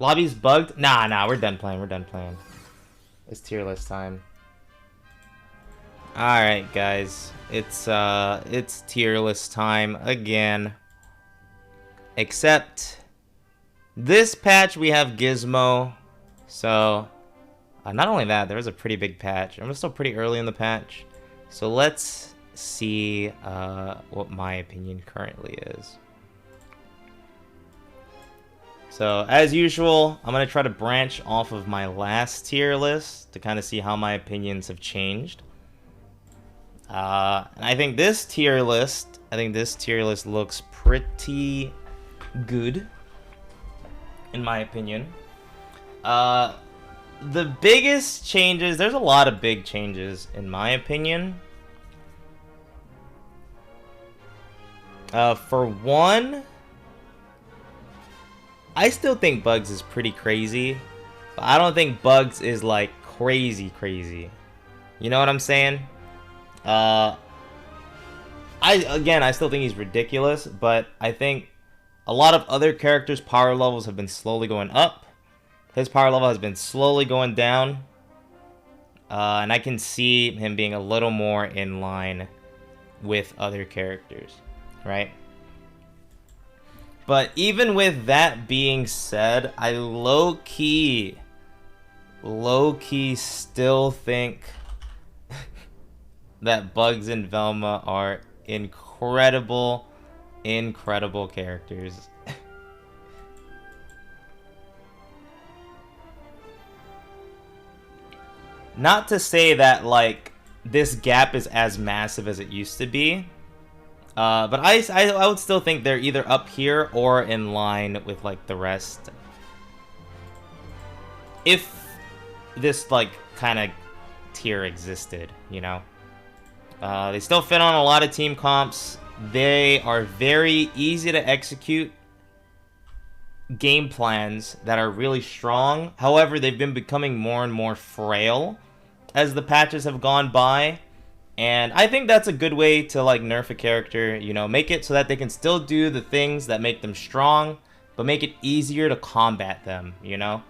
Lobby's bugged? Nah, we're done playing. We're done playing. It's tier list time. Alright, guys. It's tier list time again. Except this patch we have Gizmo. So not only that, there was a pretty big patch. I'm still pretty early in the patch. So let's see what my opinion currently is. So as usual, I'm going to try to branch off of my last tier list to kind of see how my opinions have changed. And I think this tier list looks pretty good, in my opinion. The biggest changes, there's a lot of big changes, in my opinion. For one, I still think Bugs is pretty crazy, but I don't think Bugs is like crazy. You know what I'm saying? I still think he's ridiculous, but I think a lot of other characters' power levels have been slowly going up. His power level has been slowly going down. And I can see him being a little more in line with other characters, right? But even with that being said, I low-key still think that Bugs and Velma are incredible characters. Not to say that, like, this gap is as massive as it used to be. But I would still think they're either up here or in line with, like, the rest. If this, like, kind of tier existed, you know? They still fit on a lot of team comps. They are very easy to execute game plans that are really strong. However, they've been becoming more and more frail as the patches have gone by. And I think that's a good way to, like, nerf a character, you know, make it so that they can still do the things that make them strong, but make it easier to combat them, you know?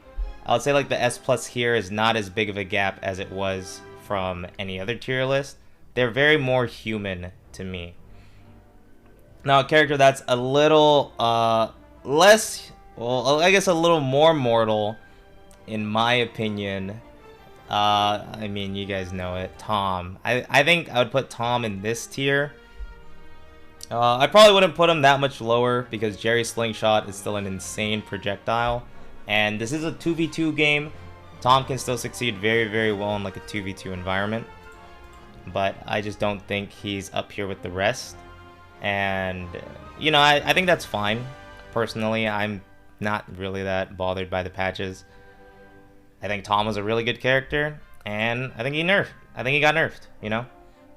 I would say, like, the S plus here is not as big of a gap as it was from any other tier list. They're very more human to me. Now, a character that's a little less, well, I guess a little more mortal, in my opinion. I mean, you guys know it, Tom. I think I would put Tom in this tier. I probably wouldn't put him that much lower because Jerry's Slingshot is still an insane projectile. And this is a 2v2 game. Tom can still succeed very well in, like, a 2v2 environment. But I just don't think he's up here with the rest. And, you know, I think that's fine. Personally, I'm not really that bothered by the patches. I think Tom was a really good character, and I think he got nerfed, you know?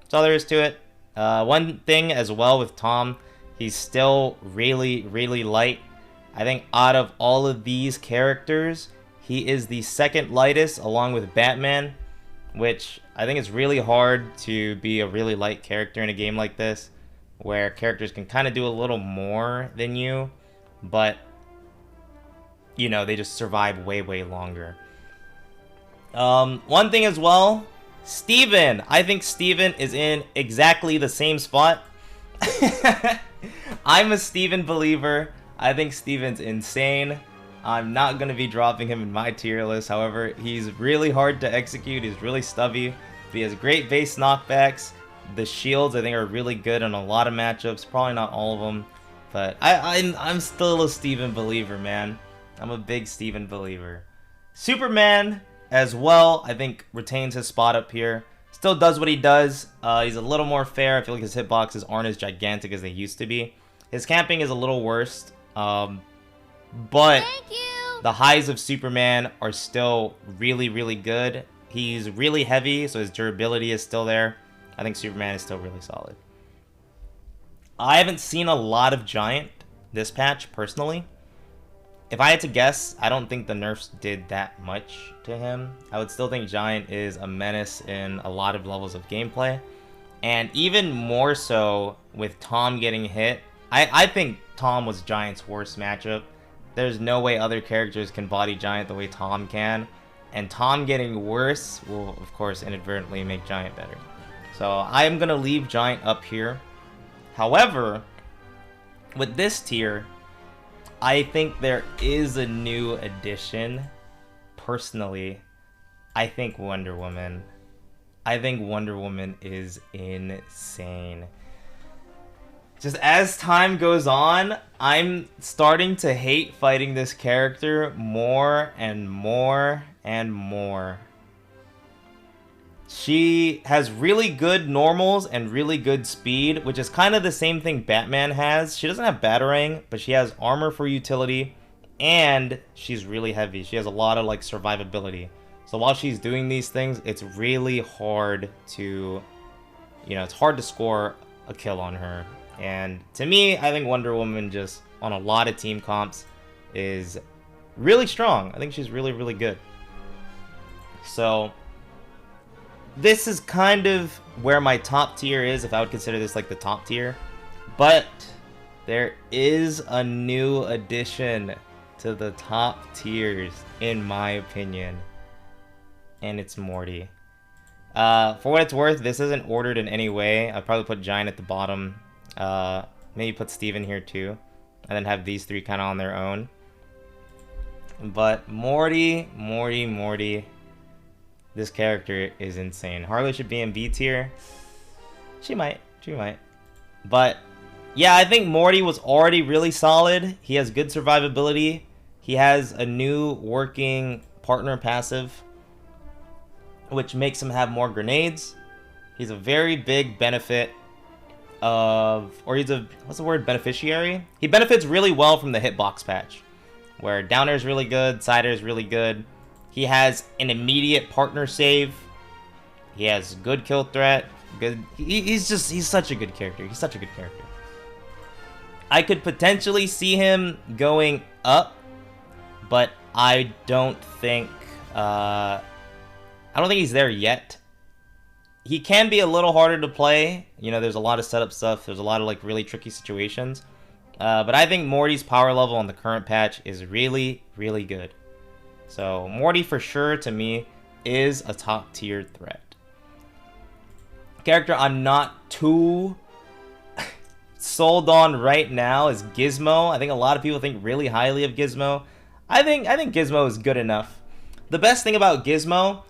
That's all there is to it. One thing as well with Tom, he's still really light. I think out of all of these characters, he is the second lightest along with Batman, which I think it's really hard to be a really light character in a game like this, where characters can kind of do a little more than you, but, you know, they just survive way loger. One thing as well, Steven. I think Steven is in exactly the same spot. I'm a Steven believer. I think Steven's insane. I'm not going to be dropping him in my tier list. However, he's really hard to execute. He's really stubby. He has great base knockbacks. The shields, I think, are really good in a lot of matchups. Probably not all of them. But I'm still a Steven believer, man. I'm a big Steven believer. Superman as well, I think, retains his spot up here. Still does what he does. He's a little more fair. I feel like his hitboxes aren't as gigantic as they used to be. His camping is a little worse. But the highs of Superman are still really good. He's really heavy, so his durability is still there. I think Superman is still really solid. I haven't seen a lot of Giant this patch, personally. If I had to guess, I don't think the nerfs did that much to him. I would still think Giant is a menace in a lot of levels of gameplay. And even more so with Tom getting hit. I think Tom was Giant's worst matchup. there's no way other characters can body Giant the way Tom can. And Tom getting worse will, of course, inadvertently make Giant better. So I am going to leave Giant up here. However, with this tier, I think there is a new addition. Personally, I think Wonder Woman. I think Wonder Woman is insane. Just as time goes on, I'm starting to hate fighting this character more and more and more. She has really good normals and really good speed, which is kind of the same thing Batman has. She doesn't have Batarang, but she has armor for utility, and she's really heavy. She has a lot of like survivability. So while she's doing these things, it's really hard to, it's hard to score a kill on her. And to me, I think Wonder Woman just on a lot of team comps is really strong. I think she's really, really good. So this is kind of where my top tier is, if I would consider this like the top tier. But there is a new addition to the top tiers, in my opinion. And it's Morty. For what it's worth, this isn't ordered in any way. I'd probably put Giant at the bottom. Maybe put Steven here too. And then have these three kind of on their own. But Morty. This character is insane. Harley should be in B tier. She might. But yeah, I think Morty was already really solid. He has good survivability. He has a new working partner passive, which makes him have more grenades. He's a very big benefit of, or he's a, what's the word, beneficiary? He benefits really well from the hitbox patch, where Downer is really good, Cider is really good. He has an immediate partner save. He has good kill threat. Good. He's such a good character. He's such a good character. I could potentially see him going up, but I don't think he's there yet. He can be a little harder to play. There's a lot of setup stuff. There's a lot of like really tricky situations. But I think Morty's power level on the current patch is really, really good. So Morty for sure to me is a top tier threat. Character I'm not too sold on right now is Gizmo. I think a lot of people think really highly of Gizmo. I think Gizmo is good enough. The best thing about Gizmo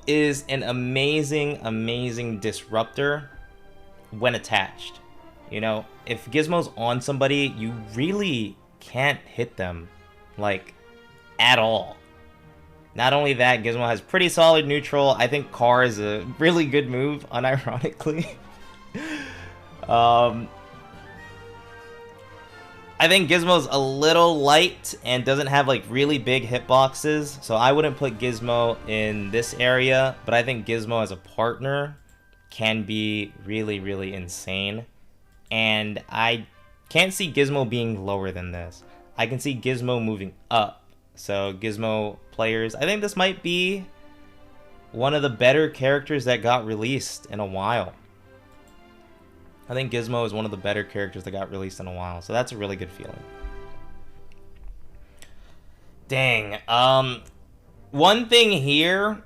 is an amazing disruptor when attached. If Gizmo's on somebody, you really can't hit them like at all. Not only that, Gizmo has pretty solid neutral. I think Car is a really good move, unironically. I think Gizmo's a little light and doesn't have like really big hitboxes, so I wouldn't put Gizmo in this area, but I think Gizmo as a partner can be really, really insane. And I can't see Gizmo being lower than this. I can see Gizmo moving up. So Gizmo players, I think this might be one of the better characters that got released in a while. I think Gizmo is one of the better characters that got released in a while. So that's a really good feeling. Dang. One thing here,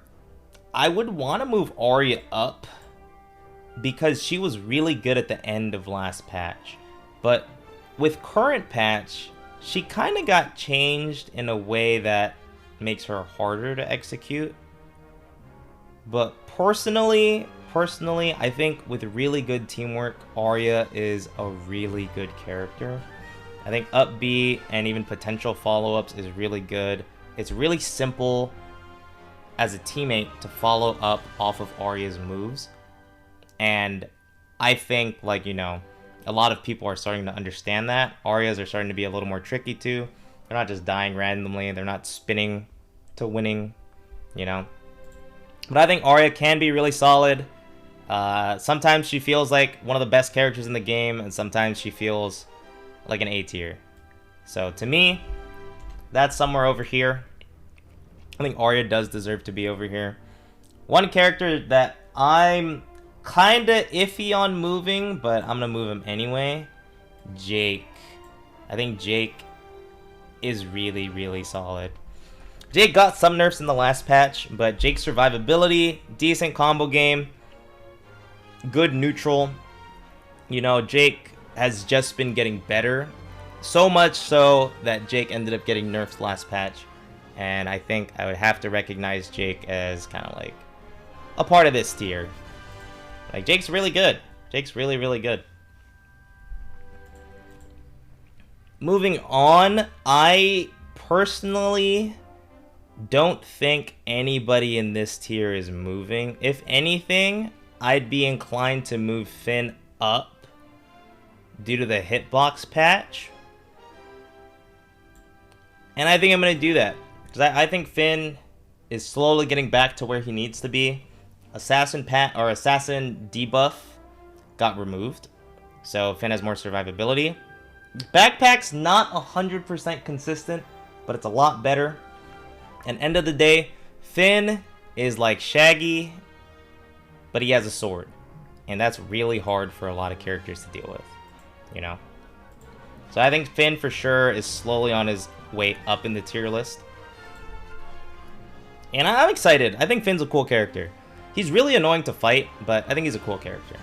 I would want to move Arya up because she was really good at the end of last patch. But with current patch, she kind of got changed in a way that makes her harder to execute. But personally, I think with really good teamwork, Arya is a really good character. I think up B and even potential follow-ups is really good. It's really simple as a teammate to follow up off of Arya's moves. And I think, like, a lot of people are starting to understand that. Aryas are starting to be a little more tricky too. They're not just dying randomly. They're not spinning to winning, But I think Arya can be really solid. Sometimes she feels like one of the best characters in the game, and sometimes she feels like an A tier. So to me, that's somewhere over here. I think Arya does deserve to be over here. One character that I'm kind of iffy on moving, but I'm going to move him anyway. Jake. I think Jake is really, really solid. Jake got some nerfs in the last patch, but Jake's survivability, decent combo game, good neutral. You know, Jake has just been getting better. So much so that Jake ended up getting nerfed last patch. And I think I would have to recognize Jake as kind of like a part of this tier. Like, Jake's really good. Jake's really, really good. Moving on, I personally don't think anybody in this tier is moving. If anything, I'd be inclined to move Finn up due to the hitbox patch. And I think I'm going to do that. Because I think Finn is slowly getting back to where he needs to be. Assassin debuff got removed. So Finn has more survivability. Backpack's not 100% consistent, but it's a lot better. And end of the day, Finn is like Shaggy, but he has a sword. And that's really hard for a lot of characters to deal with, you know? So I think Finn for sure is slowly on his way up in the tier list. And I'm excited. I think Finn's a cool character. He's really annoying to fight, but I think he's a cool character.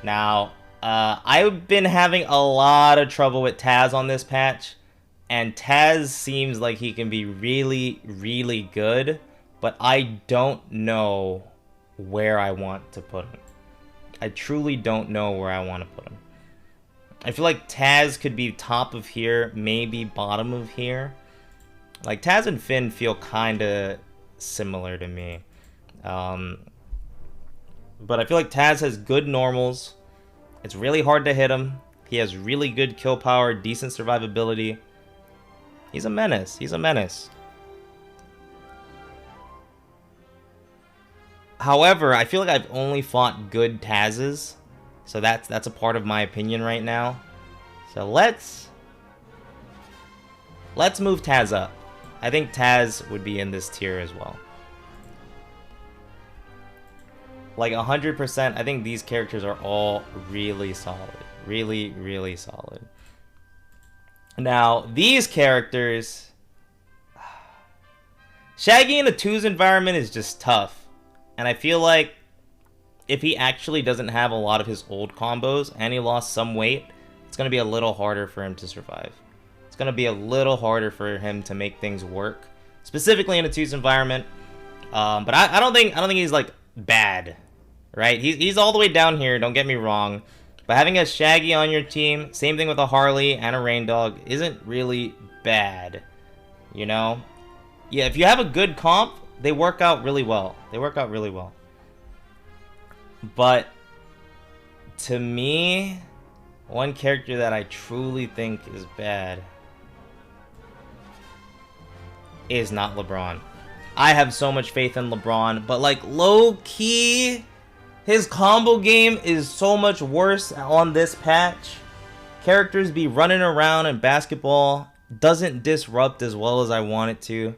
Now, I've been having a lot of trouble with Taz on this patch. And Taz seems like he can be really, really good. But I don't know where I want to put him. I truly don't know where I want to put him. I feel like Taz could be top of here, maybe bottom of here. Like, Taz and Finn feel kind of similar to me. But I feel like Taz has good normals. It's really hard to hit him. He has really good kill power, decent survivability. He's a menace. He's a menace. However, I feel like I've only fought good Tazes. So that's a part of my opinion right now. So let's move Taz up. I think Taz would be in this tier as well. Like 100%, I think these characters are all really solid. Really, really solid. Now, these characters... Shaggy in a 2's environment is just tough. And I feel like if he actually doesn't have a lot of his old combos and he lost some weight, it's going to be a little harder for him to survive. It's going to be a little harder for him to make things work, specifically in a 2's environment. But I don't think he's like bad, right? He's all the way down here, don't get me wrong. But having a Shaggy on your team, same thing with a Harley and a Rain Dog, isn't really bad, you know? Yeah, if you have a good comp, they work out really well. They work out really well. But to me, one character that I truly think is bad is not LeBron. I have so much faith in LeBron, but like low-key, his combo game is so much worse on this patch. Characters be running around and basketball doesn't disrupt as well as I want it to.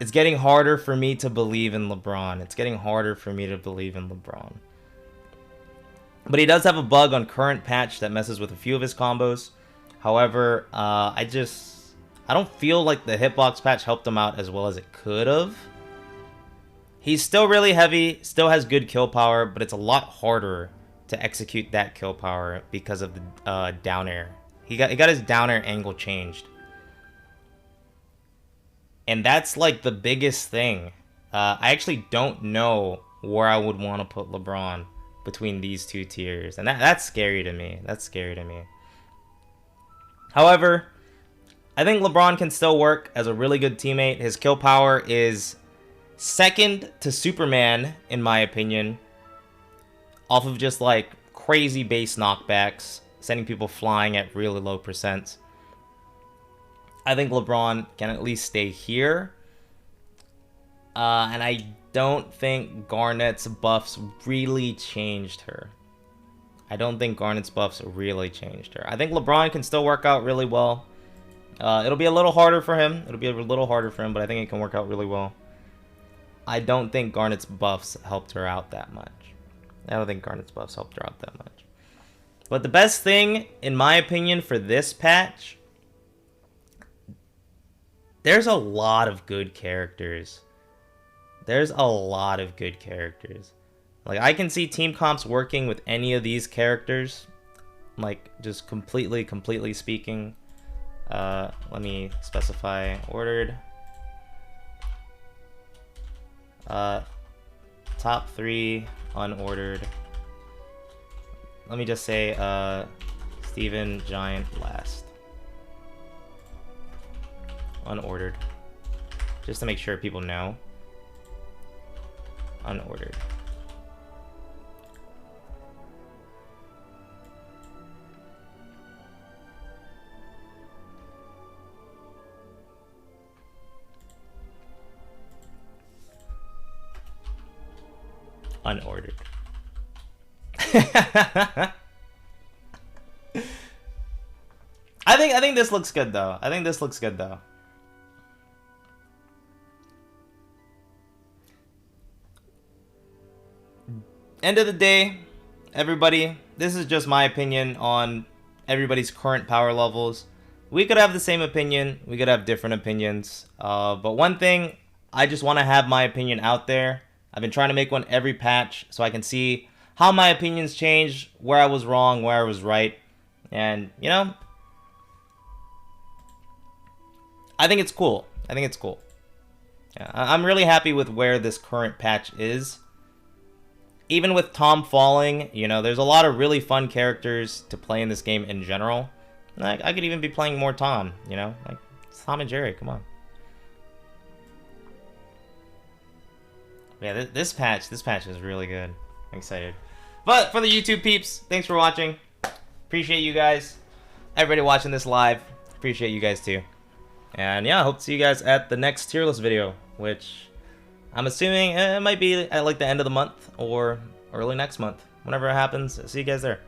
It's getting harder for me to believe in LeBron. It's getting harder for me to believe in LeBron. But he does have a bug on current patch that messes with a few of his combos. However, I don't feel like the hitbox patch helped him out as well as it could have. He's still really heavy, still has good kill power, but it's a lot harder to execute that kill power because of the down air. He got his down air angle changed. And that's like the biggest thing. I actually don't know where I would want to put LeBron between these two tiers. And that's scary to me. That's scary to me. However, I think LeBron can still work as a really good teammate. His kill power is second to Superman, in my opinion. Off of just like crazy base knockbacks, sending people flying at really low percents. I think LeBron can at least stay here. And I don't think Garnet's buffs really changed her. I don't think Garnet's buffs really changed her. I think LeBron can still work out really well. It'll be a little harder for him. But I think it can work out really well. I don't think Garnet's buffs helped her out that much. But the best thing, in my opinion, for this patch There's a lot of good characters. There's a lot of good characters. Like, I can see team comps working with any of these characters. Like, just completely speaking. Let me specify ordered. Top 3 unordered. Let me just say Steven Giant last. Unordered. Just to make sure people know. Unordered. Unordered. I think this looks good though. I think this looks good though. End of the day, everybody, this is just my opinion on everybody's current power levels. We could have the same opinion. We could have different opinions. But one thing, I just want to have my opinion out there. I've been trying to make one every patch so I can see how my opinions change, where I was wrong, where I was right. And, you know, I think it's cool. I think it's cool. Yeah, I'm really happy with where this current patch is. Even with Tom falling, you know, there's a lot of really fun characters to play in this game in general. Like, I could even be playing more Tom, you know? Like, it's Tom and Jerry, come on. Yeah, this patch is really good. I'm excited. But for the YouTube peeps, thanks for watching. Appreciate you guys. Everybody watching this live, appreciate you guys too. And yeah, I hope to see you guys at the next tier list video, which I'm assuming it might be at like the end of the month or early next month. Whenever it happens, see you guys there.